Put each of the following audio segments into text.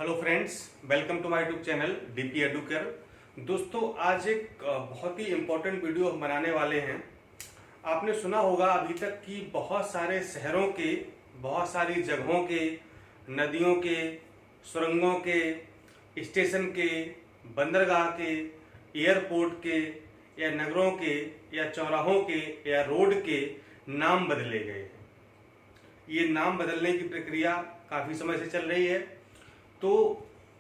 Hello friends, welcome to my YouTube channel DP Educare. दोस्तों, आज एक बहुत ही इम्पोर्टेंट वीडियो हम बनाने वाले हैं। आपने सुना होगा अभी तक कि बहुत सारे शहरों के, बहुत सारी जगहों के, नदियों के, सुरंगों के, स्टेशन के, बंदरगाह के, एयरपोर्ट के या नगरों के या चौराहों के या रोड के नाम बदले गए हैं। ये नाम बदलने की प्रक्रिया काफ़ी समय से चल रही है। तो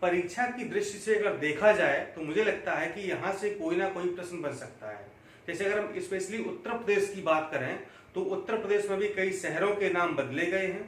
परीक्षा की दृष्टि से अगर देखा जाए तो मुझे लगता है कि यहाँ से कोई ना कोई प्रश्न बन सकता है। जैसे अगर हम स्पेशली उत्तर प्रदेश की बात करें तो उत्तर प्रदेश में भी कई शहरों के नाम बदले गए हैं,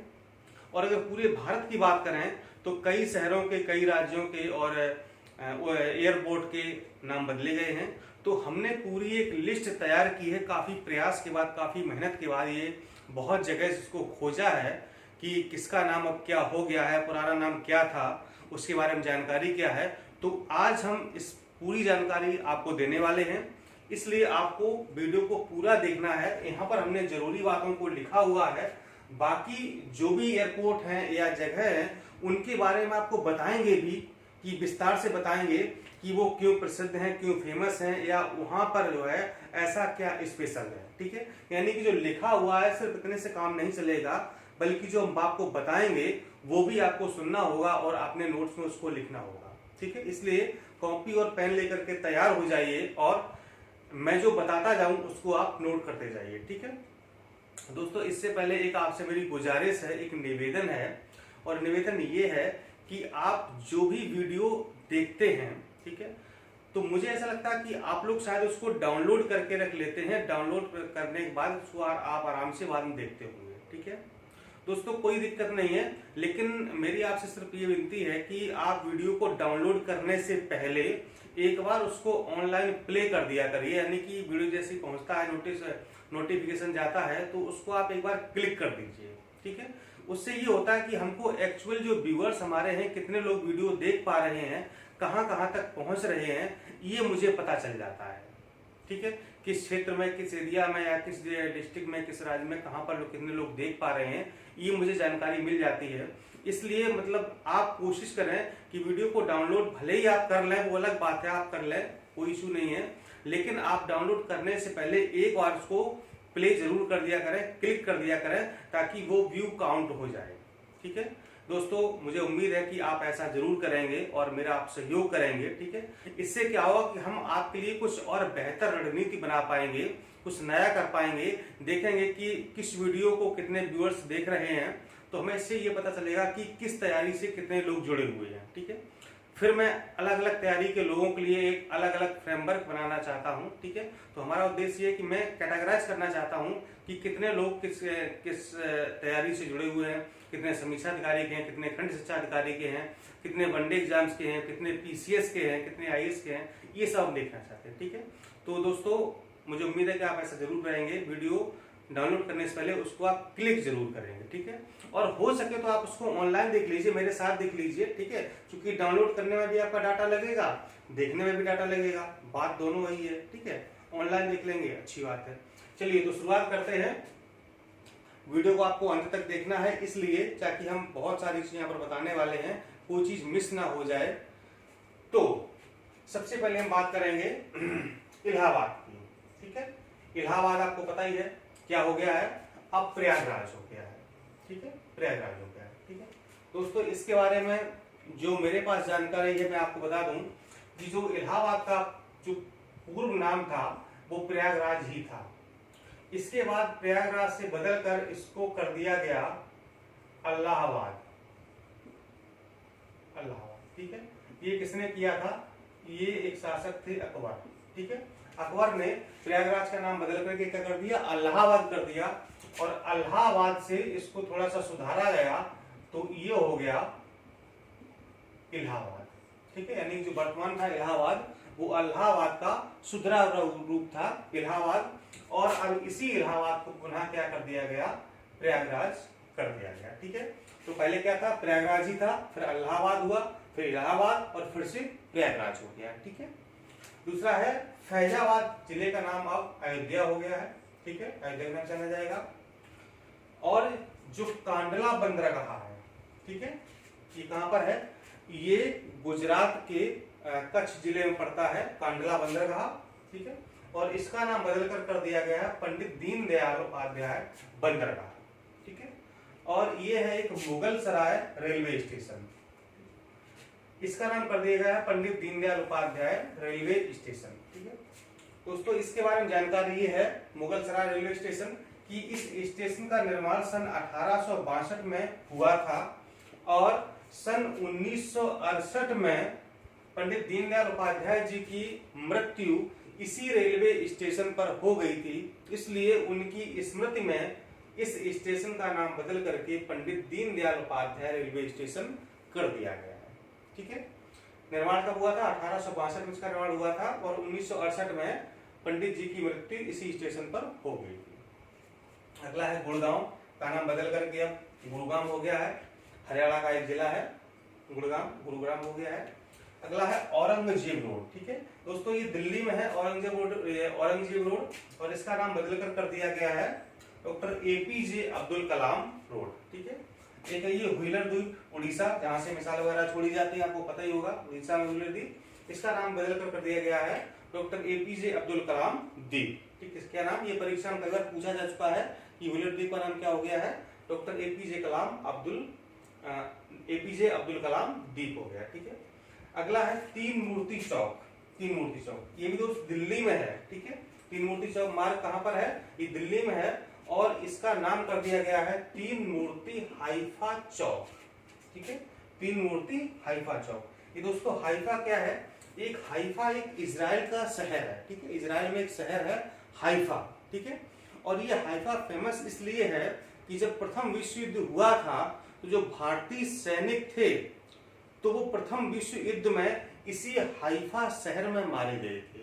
और अगर पूरे भारत की बात करें तो कई शहरों के, कई राज्यों के और एयरपोर्ट के नाम बदले गए हैं। तो हमने पूरी एक लिस्ट तैयार की है, काफ़ी प्रयास के बाद, काफ़ी मेहनत के बाद ये बहुत जगह इसको खोजा है कि किसका नाम अब क्या हो गया है, पुराना नाम क्या था, उसके बारे में जानकारी क्या है। तो आज हम इस पूरी जानकारी आपको देने वाले हैं, इसलिए आपको वीडियो को पूरा देखना है। यहाँ पर हमने जरूरी बातों को लिखा हुआ है, बाकी जो भी एयरपोर्ट हैं या जगह हैं उनके बारे में आपको बताएंगे भी, कि विस्तार से बताएंगे कि वो क्यों प्रसिद्ध हैं, क्यों फेमस हैं, या वहां पर जो है ऐसा क्या स्पेशल है। ठीक है, यानी कि जो लिखा हुआ है सिर्फ इतने से काम नहीं चलेगा, बल्कि जो हम आपको बताएंगे वो भी आपको सुनना होगा और अपने नोट्स में उसको लिखना होगा। ठीक है, इसलिए कॉपी और पेन लेकर के तैयार हो जाइए और मैं जो बताता जाऊं उसको आप नोट करते जाइए। ठीक है दोस्तों, इससे पहले एक आपसे मेरी गुजारिश है, एक निवेदन है, और निवेदन ये है कि आप जो भी वीडियो देखते हैं, ठीक है, तो मुझे ऐसा लगता है कि आप लोग शायद उसको डाउनलोड करके रख लेते हैं। डाउनलोड करने के बाद उसको आप आराम से बाद में देखते होंगे। ठीक है दोस्तों, कोई दिक्कत नहीं है, लेकिन मेरी आपसे सिर्फ ये विनती है कि आप वीडियो को डाउनलोड करने से पहले एक बार उसको ऑनलाइन प्ले कर दिया करिए। यानी कि वीडियो जैसे पहुंचता है, नोटिफिकेशन जाता है, तो उसको आप एक बार क्लिक कर दीजिए। ठीक है, उससे ये होता है कि हमको एक्चुअल जो व्यूअर्स हमारे हैं, कितने लोग वीडियो देख पा रहे हैं, कहाँ कहाँ तक पहुंच रहे हैं, ये मुझे पता चल जाता है। ठीक है, किस क्षेत्र में, किस एरिया में या किस डिस्ट्रिक्ट में, किस राज्य में कहाँ पर कितने लोग देख पा रहे हैं, ये मुझे जानकारी मिल जाती है। इसलिए मतलब आप कोशिश करें कि वीडियो को डाउनलोड भले ही आप कर लें, वो अलग बात है, आप कर लें, कोई इशू नहीं है, लेकिन आप डाउनलोड करने से पहले एक बार उसको प्ले जरूर कर दिया करें, क्लिक कर दिया करें, ताकि वो व्यू काउंट हो जाए। ठीक है दोस्तों, मुझे उम्मीद है कि आप ऐसा जरूर करेंगे और मेरा आप सहयोग करेंगे। ठीक है, इससे क्या होगा कि हम आपके लिए कुछ और बेहतर रणनीति बना पाएंगे, कुछ नया कर पाएंगे। देखेंगे कि किस वीडियो को कितने व्यूअर्स देख रहे हैं, तो हमें इससे ये पता चलेगा कि किस तैयारी से कितने लोग जुड़े हुए हैं। ठीक है, फिर मैं अलग अलग तैयारी के लोगों के लिए एक अलग अलग फ्रेमवर्क बनाना चाहता हूं। ठीक है, तो हमारा उद्देश्य ये है कि मैं कैटेगराइज करना चाहता हूं कि कितने लोग किस तैयारी से जुड़े हुए हैं, कितने समीक्षा अधिकारी के हैं, कितने खंड शिक्षा अधिकारी के हैं, कितने वनडे एग्जाम्स के हैं, कितने पीसीएस के हैं, कितने आईएएस के हैं, ये सब हम देखना चाहते हैं। ठीक है, तो दोस्तों मुझे उम्मीद है कि आप ऐसा जरूर करेंगे, वीडियो डाउनलोड करने से पहले उसको आप क्लिक जरूर करेंगे। ठीक है, और हो सके तो आप उसको ऑनलाइन देख लीजिए, मेरे साथ देख लीजिए। ठीक है, क्योंकि डाउनलोड करने में भी आपका डाटा लगेगा, देखने में भी डाटा लगेगा, बात दोनों वही है। ठीक है, ऑनलाइन देख लेंगे, अच्छी बात है। चलिए तो शुरुआत करते हैं। वीडियो को आपको अंत तक देखना है, इसलिए ताकि हम बहुत सारी चीजें यहाँ पर बताने वाले हैं, कोई चीज मिस ना हो जाए। तो सबसे पहले हम बात करेंगे इलाहाबाद की। ठीक है, इलाहाबाद आपको पता ही है क्या हो गया है, अब प्रयागराज हो गया है। ठीक है, प्रयागराज हो गया है। ठीक है दोस्तों, इसके बारे में जो मेरे पास जानकारी है मैं आपको बता दूं कि जो इलाहाबाद का जो पूर्व नाम था वो प्रयागराज ही था। इसके बाद प्रयागराज से बदलकर इसको कर दिया गया अलाहाबाद। ठीक है, ये किसने किया था, ये एक शासक थे अकबर। ठीक है, अकबर ने प्रयागराज का नाम बदल करके क्या कर दिया, इलाहाबाद कर दिया, और इलाहाबाद से इसको थोड़ा सा सुधारा गया तो ये हो गया इलाहाबाद। ठीक है, यानी जो वर्तमान था इलाहाबाद, वो इलाहाबाद का सुधरा रूप था इलाहाबाद, और अब इसी इलाहाबाद को पुनः क्या कर दिया गया, प्रयागराज कर दिया गया। ठीक है, तो पहले क्या था, प्रयागराज ही था, फिर इलाहाबाद हुआ, फिर इलाहाबाद, और फिर से प्रयागराज हो गया। ठीक है, दूसरा है फैजाबाद जिले का नाम अब अयोध्या हो गया है। ठीक है, अयोध्या का नाम जाना जाएगा। और जो कांडला बंदरगाह है, ठीक है, ये कहां पर है, ये गुजरात के कच्छ जिले में पड़ता है, कांडला बंदरगाह, ठीक है। और इसका नाम बदलकर कर दिया गया है पंडित दीनदयाल उपाध्याय बंदरगाह, ठीक है। और ये है एक मुगल सराय रेलवे स्टेशन, इसका नाम कर दिया गया है पंडित दीनदयाल उपाध्याय रेलवे स्टेशन, ठीक है। दोस्तों इसके बारे में जानकारी ये है मुगल सराय रेलवे स्टेशन कि इस स्टेशन का निर्माण सन 1862 में हुआ था और सन 1968 में पंडित दीनदयाल उपाध्याय जी की मृत्यु इसी रेलवे स्टेशन पर हो गई थी, इसलिए उनकी स्मृति में इस स्टेशन का नाम बदल करके पंडित दीनदयाल उपाध्याय रेलवे स्टेशन कर दिया गया है, ठीक है। निर्माण कब हुआ था? 1862 में इसका निर्माण हुआ था और 1968 में पंडित जी की मृत्यु इसी स्टेशन पर हो गई थी। अगला है गुड़गांव, का नाम बदल करके अब गुरुग्राम हो गया है, हरियाणा का एक जिला है गुरुग्राम हो गया है। अगला है औरंगजेब रोड, ठीक है दोस्तों, ये दिल्ली में है औरंगजेब रोड और इसका नाम बदलकर कर दिया गया है doctor APJ Abdul Kalam road, ठीक है। एक है ये व्हीलर द्वीप उड़ीसा, जहां से मिसाइल वगैरह छोड़ी जाती है, आपको पता ही होगा, उड़ीसा में व्हीलर द्वीप, इसका नाम बदलकर कर दिया गया है डॉक्टर एपीजे अब्दुल कलाम द्वीप, ठीक है। इसका नाम ये परीक्षा में अगर पूछा जा चुका है कि व्हीलर द्वीप का नाम क्या हो गया है, डॉक्टर एपीजे अब्दुल कलाम द्वीप हो गया, ठीक है। अगला है तीन मूर्ति चौक, ये भी दोस्त दिल्ली में है, ठीक है। तीन मूर्ति चौक मार्ग कहां पर है? ये दिल्ली में है और इसका नाम कर दिया गया है तीन मूर्ति हाइफा चौक, ठीक है। तीन मूर्ति हाइफा चौक। ये दोस्तों हाइफा क्या है? हाइफा एक इजराइल का शहर है, ठीक है। इजराइल में एक शहर है हाइफा, ठीक है। और ये हाइफा फेमस इसलिए है कि जब प्रथम विश्व युद्ध हुआ था तो जो भारतीय सैनिक थे तो वो प्रथम विश्व युद्ध में इसी हाइफा शहर में मारे गए थे।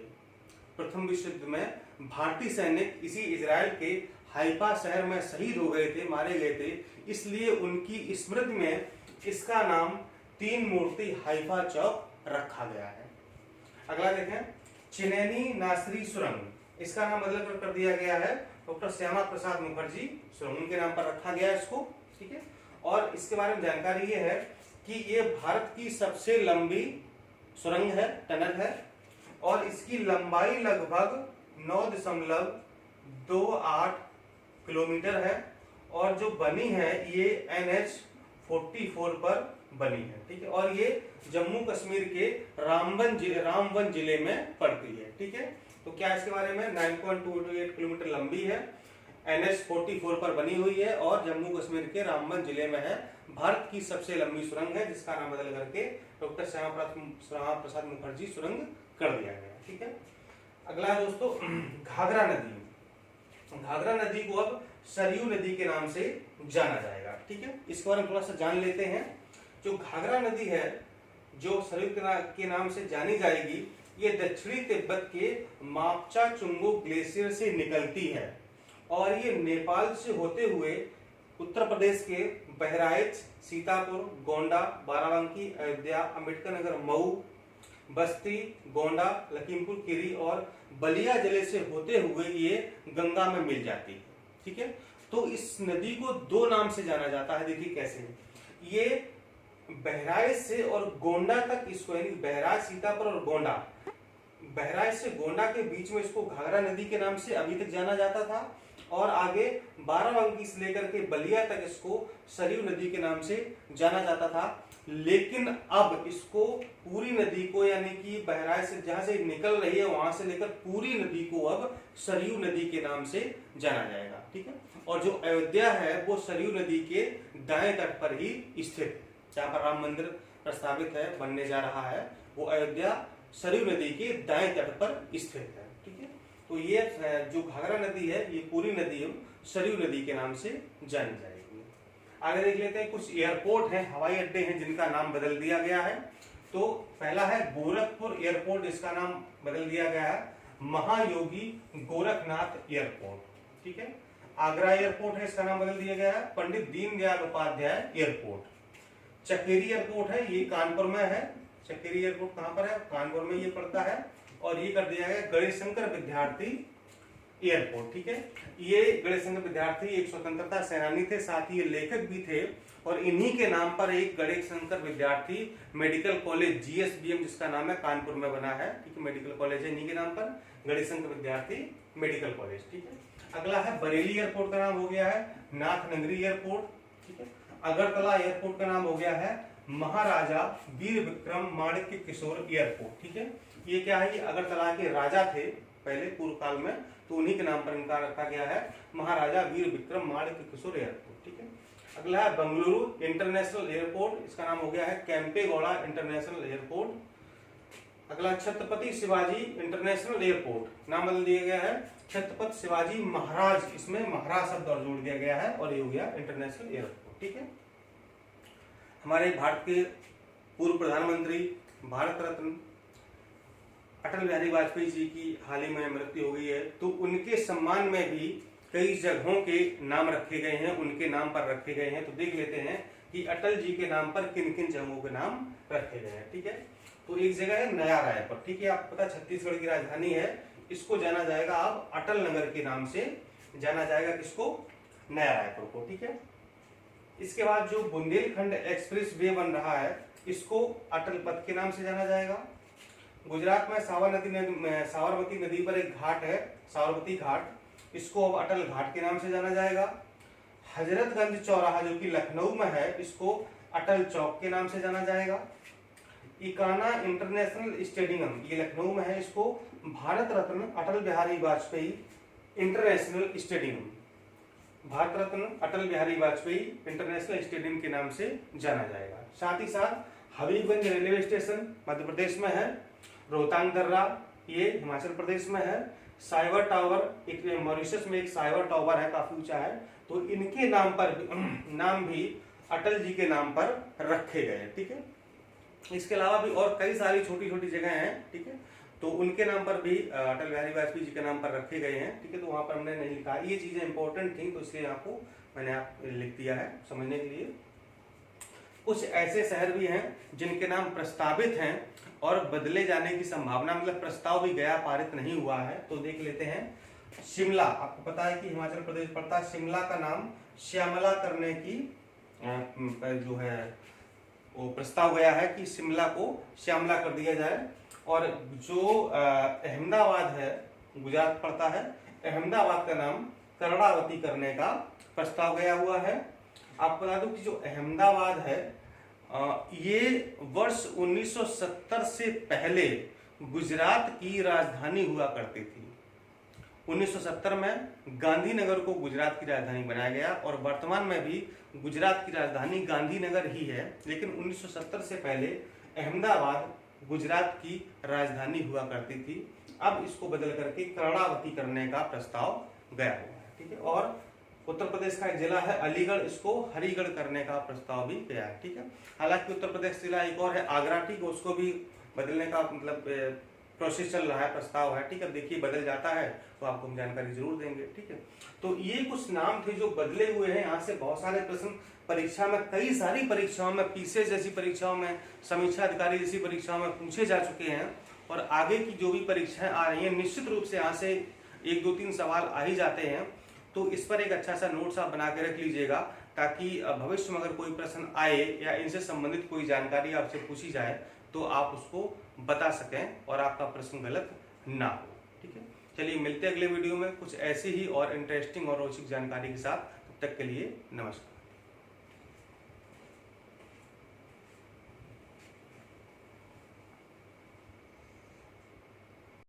प्रथम विश्व युद्ध में भारतीय सैनिक इसी इजराइल के हाइफा शहर में शहीद हो गए थे, मारे गए थे, इसलिए उनकी स्मृति में इसका नाम तीन मूर्ति हाइफा चौक रखा गया है। अगला देखें, चिनैनी नासरी सुरंग, इसका नाम बदल कर दिया गया है डॉक्टर श्यामा प्रसाद मुखर्जी सुरंग, उनके नाम पर रखा गया है इसको, ठीक है। और इसके बारे में जानकारी ये है कि ये भारत की सबसे लंबी सुरंग है, टनल है और इसकी लंबाई लगभग 9.28 किलोमीटर है और जो बनी है ये NH 44 पर बनी है, ठीक है। और ये जम्मू कश्मीर के रामबन जिले में पड़ती है, ठीक है। तो क्या इसके बारे में 9.28 किलोमीटर लंबी है, NH 44 पर बनी हुई है और जम्मू कश्मीर के रामबन जिले में है। भारत की सबसे लंबी सुरंग है जिसका नाम बदल करके डॉक्टर श्यामा प्रसाद मुखर्जी सुरंग कर दिया गया, ठीक है। अगला है दोस्तों घाघरा नदी। घाघरा नदी को अब सरयू नदी के नाम से जाना जाएगा, ठीक है। इसके बारे में थोड़ा सा जान लेते हैं। जो घाघरा नदी है जो सरयू के नाम से जानी जाएगी, ये दक्षिणी तिब्बत के मापचा चुंगो ग्लेशियर से निकलती है और ये नेपाल से होते हुए उत्तर प्रदेश के बहराइच, सीतापुर, गोंडा, बाराबंकी, अयोध्या, अम्बेडकर नगर, मऊ, बस्ती, गोंडा, लखीमपुर खीरी और बलिया जिले से होते हुए ये गंगा में मिल जाती है, ठीक है। तो इस नदी को दो नाम से जाना जाता है, देखिए कैसे। ये बहराइच से और गोंडा तक इसको, यानी बहराइच, सीतापुर और गोंडा, बहराइच से गोंडा के बीच में इसको घाघरा नदी के नाम से अभी तक जाना जाता था और आगे बाराबंकी से लेकर के बलिया तक इसको सरयू नदी के नाम से जाना जाता था। लेकिन अब इसको पूरी नदी को, यानी कि बहराइच से जहां से निकल रही है वहां से लेकर पूरी नदी को अब सरयू नदी के नाम से जाना जाएगा, ठीक है। और जो अयोध्या है वो सरयू नदी के दाएं तट पर ही स्थित है, जहां पर राम मंदिर प्रस्तावित है, बनने जा रहा है, वो अयोध्या सरयू नदी के दाएं तट पर स्थित है, ठीक है। तो ये जो घाघरा नदी है ये पूरी नदी सरयू नदी के नाम से जानी जाएगी। आगे देख लेते हैं, कुछ एयरपोर्ट हैं, हवाई अड्डे हैं जिनका नाम बदल दिया गया है। तो पहला है गोरखपुर एयरपोर्ट, इसका नाम बदल दिया गया है महायोगी गोरखनाथ एयरपोर्ट, ठीक है। आगरा एयरपोर्ट है, इसका नाम बदल दिया गया है पंडित दीनदयाल उपाध्याय एयरपोर्ट। चकेरी एयरपोर्ट है, ये कानपुर में है। चकेरी एयरपोर्ट कहां पर है? कानपुर में ये पड़ता है। और ये कर दिया गया गणेश शंकर विद्यार्थी एयरपोर्ट। ठीक है, ये गणेश शंकर विद्यार्थी एक स्वतंत्रता सेनानी थे, साथ ही ये लेखक भी थे, और इन्हीं के नाम पर एक गणेश शंकर विद्यार्थी मेडिकल कॉलेज GSBM, जिसका नाम है कानपुर में बना है। ठीक है, मेडिकल कॉलेज है इन्हीं के नाम पर, गणेश शंकर विद्यार्थी मेडिकल कॉलेज। ठीक है, अगला है बरेली एयरपोर्ट का नाम हो गया है नाथनगरी एयरपोर्ट। ठीक है, अगरतला एयरपोर्ट का नाम हो गया है महाराजा वीर विक्रम माणिक्य किशोर एयरपोर्ट। ठीक है, ये क्या है, ये अगरतला के राजा थे पहले पूर्व काल में, तो उन्हीं के नाम पर इनका रखा गया है महाराजा वीर विक्रम माणिक्य किशोर एयरपोर्ट। ठीक है, अगला है बेंगलुरु इंटरनेशनल एयरपोर्ट, इसका नाम हो गया है केम्पेगौड़ा इंटरनेशनल एयरपोर्ट। अगला छत्रपति शिवाजी इंटरनेशनल एयरपोर्ट, नाम बदल दिया गया है छत्रपति शिवाजी महाराज, इसमें महाराज शब्द और जोड़ दिया गया है और ये हो गया इंटरनेशनल एयरपोर्ट। ठीक है, हमारे भारत के पूर्व प्रधानमंत्री भारत रत्न अटल बिहारी वाजपेयी जी की हाल ही में मृत्यु हो गई है, तो उनके सम्मान में भी कई जगहों के नाम रखे गए हैं, उनके नाम पर रखे गए हैं। तो देख लेते हैं कि अटल जी के नाम पर किन किन जगहों के नाम रखे गए हैं। ठीक है, तो एक जगह है नया रायपुर। ठीक है, आपको पता छत्तीसगढ़ की राजधानी है, इसको जाना जाएगा अब अटल नगर के नाम से जाना जाएगा, किसको, नया रायपुर को। ठीक है, इसके बाद जो बुंदेलखंड एक्सप्रेस वे बन रहा है, इसको अटल पथ के नाम से जाना जाएगा। गुजरात में साबरमती नदी पर एक घाट है साबरमती घाट, इसको अब अटल घाट के नाम से जाना जाएगा। हजरतगंज चौराहा जो कि लखनऊ में है, इसको अटल चौक के नाम से जाना जाएगा। इकाना इंटरनेशनल स्टेडियम, ये लखनऊ में है, इसको Bharat Ratna Atal Bihari Vajpayee international stadium, Bharat Ratna Atal Bihari Vajpayee international stadium के नाम से जाना जाएगा। साथ ही साथ हबीबगंज रेलवे स्टेशन मध्य प्रदेश में है, रोहतांग दर्रा ये हिमाचल प्रदेश में है, साइबर टावर एक मॉरिशस में एक साइबर टावर है, काफी ऊंचा है, तो इनके नाम भी अटल जी के नाम पर रखे गए। ठीक है, इसके अलावा भी और कई सारी छोटी छोटी जगह हैं। ठीक है, तो उनके नाम पर भी अटल बिहारी वाजपेयी जी के नाम पर रखे गए हैं। ठीक है, तो वहां पर हमने नहीं लिखा, ये चीजें इंपॉर्टेंट थी तो इसलिए आपको मैंने लिख दिया है समझने के लिए। कुछ ऐसे शहर भी हैं जिनके नाम प्रस्तावित हैं और बदले जाने की संभावना, मतलब प्रस्ताव भी गया, पारित नहीं हुआ है, तो देख लेते हैं। शिमला, आपको पता है कि हिमाचल प्रदेश पड़ता है, शिमला का नाम श्यामला करने की जो है वो प्रस्ताव गया है कि शिमला को श्यामला कर दिया जाए। और जो अहमदाबाद है, गुजरात पड़ता है, अहमदाबाद का नाम कर्णावती करने का प्रस्ताव गया हुआ है। आपको बता दूं कि जो अहमदाबाद है ये वर्ष 1970 से पहले गुजरात की राजधानी हुआ करती थी। 1970 में गांधीनगर को गुजरात की राजधानी बनाया गया और वर्तमान में भी गुजरात की राजधानी गांधीनगर ही है, लेकिन 1970 से पहले अहमदाबाद गुजरात की राजधानी हुआ करती थी। अब इसको बदल करके कर्णावती करने का प्रस्ताव गया हुआ है। ठीक है, और उत्तर प्रदेश का एक जिला है अलीगढ़, इसको हरिगढ़ करने का प्रस्ताव भी गया है। ठीक है, हालांकि उत्तर प्रदेश जिला एक और है आगरा, ठीक है, उसको भी बदलने का मतलब प्रोसेस चल रहा है, प्रस्ताव है। ठीक है, देखिए बदल जाता है तो आपको हम जानकारी जरूर देंगे। ठीक है, तो ये कुछ नाम थे जो बदले हुए हैं। यहाँ से बहुत सारे प्रश्न परीक्षा में, कई सारी परीक्षाओं में, पीसीएस जैसी परीक्षाओं में, समीक्षा अधिकारी जैसी परीक्षाओं में पूछे जा चुके हैं, और आगे की जो भी परीक्षाएं आ रही हैं निश्चित रूप से यहाँ से 1, 2, 3 सवाल आ ही जाते हैं। तो इस पर एक अच्छा सा नोट्स आप बना के रख लीजिएगा, ताकि भविष्य में अगर कोई प्रश्न आए या इनसे संबंधित कोई जानकारी आपसे पूछी जाए तो आप उसको बता सकें और आपका प्रश्न गलत ना हो। ठीक है, चलिए मिलते हैं अगले वीडियो में कुछ ऐसी ही और इंटरेस्टिंग और रोचक जानकारी के साथ। तब तक के लिए नमस्कार।